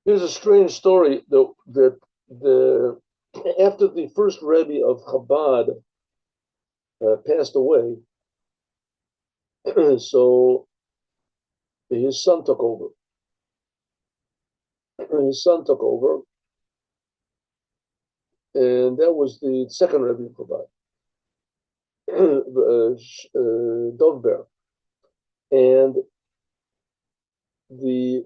Here's a strange story that the after the first Rebbe of Chabad passed away, so his son took over. His son took over, and that was the second Rebbe of Chabad, Dovber. And the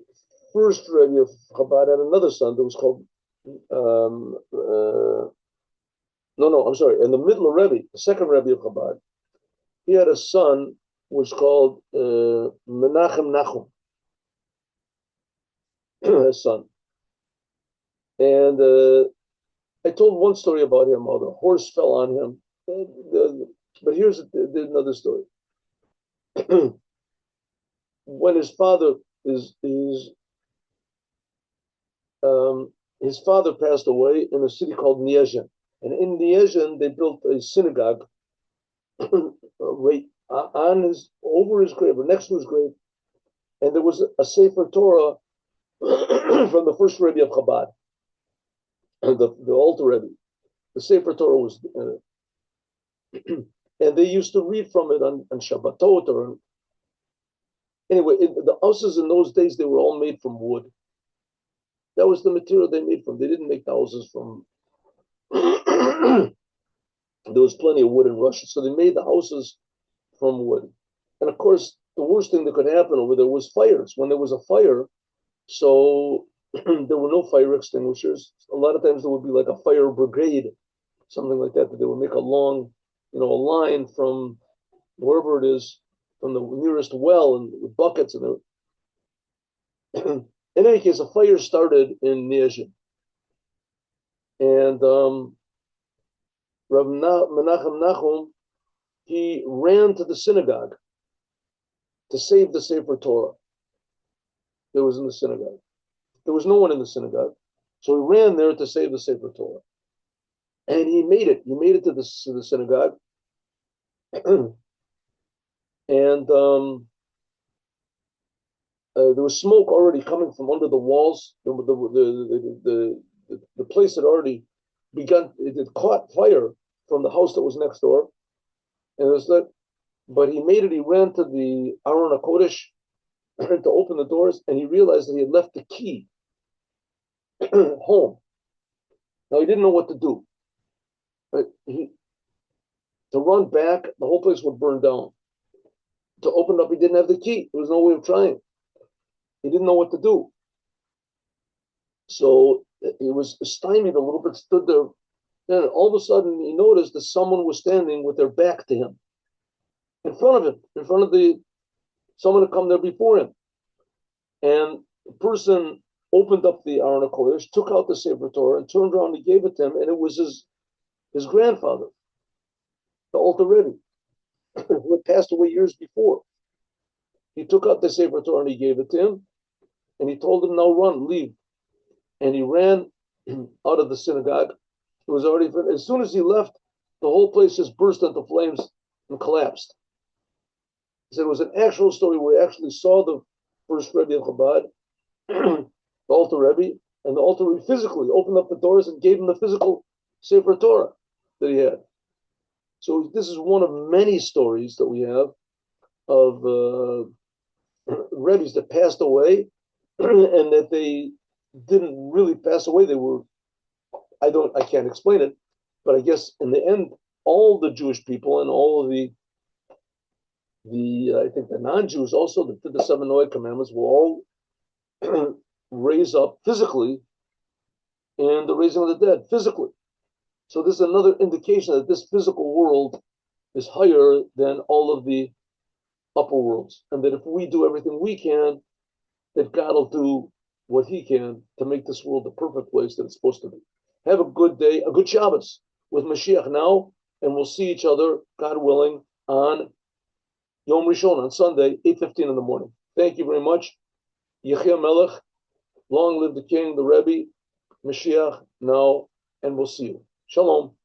first Rebbe of Chabad had another son that was called I'm sorry. And the middle Rebbe, the second Rebbe of Chabad, he had a son was called Menachem Nachum, his son. And I told one story about him, how the horse fell on him. But here's another story. When his father his father passed away in a city called Niezhin. And in Niezhin, they built a synagogue right over his grave, or next to his grave. And there was a Sefer Torah from the first Rebbe of Chabad, the Alter Rebbe. The Sefer Torah was, and they used to read from it on Shabbatot. Anyway, the houses in those days, they were all made from wood. That was the material they made from. They didn't make the houses from. There was plenty of wood in Russia, so they made the houses from wood. And of course, the worst thing that could happen over there was fires. When there was a fire, so there were no fire extinguishers. A lot of times there would be like a fire brigade, something like that they would make a long, a line from wherever it is, from the nearest well, and with buckets and everything. In any case, a fire started in Niezhin. And Rav Menachem Nachum, he ran to the synagogue to save the Sefer Torah that was in the synagogue. There was no one in the synagogue, so he ran there to save the Sefer Torah. And he made it. He made it to the synagogue. And there was smoke already coming from under the walls. The place had already begun. It had caught fire from the house that was next door, and it was that. But he made it. He ran to the Aron HaKodesh to open the doors, and he realized that he had left the key home. Now he didn't know what to do. But to run back, the whole place would burn down. To open up, he didn't have the key. There was no way of trying. He didn't know what to do. So he was stymied a little bit, stood there. Then all of a sudden, he noticed that someone was standing with their back to him, in front of him, someone had come there before him. And the person opened up the Aron HaKodesh, took out the Sefer Torah, and turned around and gave it to him, and it was his grandfather, the Alter Rebbe, who had passed away years before. He took out the Sefer Torah and he gave it to him, and he told him, "Now run, leave." And he ran out of the synagogue. It was already, as soon as he left, the whole place just burst into flames and collapsed. He said it was an actual story where he actually saw the first Rebbe of Chabad, the Alter Rebbe, and the Alter Rebbe physically opened up the doors and gave him the physical Sefer Torah that he had. So this is one of many stories that we have of Rebbe's that passed away, and that they didn't really pass away. They were, I can't explain it, but I guess in the end, all the Jewish people and all of the I think the non-Jews also that did the 7 Noah commandments will all raise up physically in the raising of the dead, physically. So this is another indication that this physical world is higher than all of the upper worlds, and that if we do everything we can, that God will do what He can to make this world the perfect place that it's supposed to be. Have a good day, a good Shabbos with Mashiach now, and we'll see each other, God willing, on Yom Rishon, on Sunday, 8:15 in the morning. Thank you very much. Yechia Melech, long live the King, the Rebbe, Mashiach now, and we'll see you. Shalom.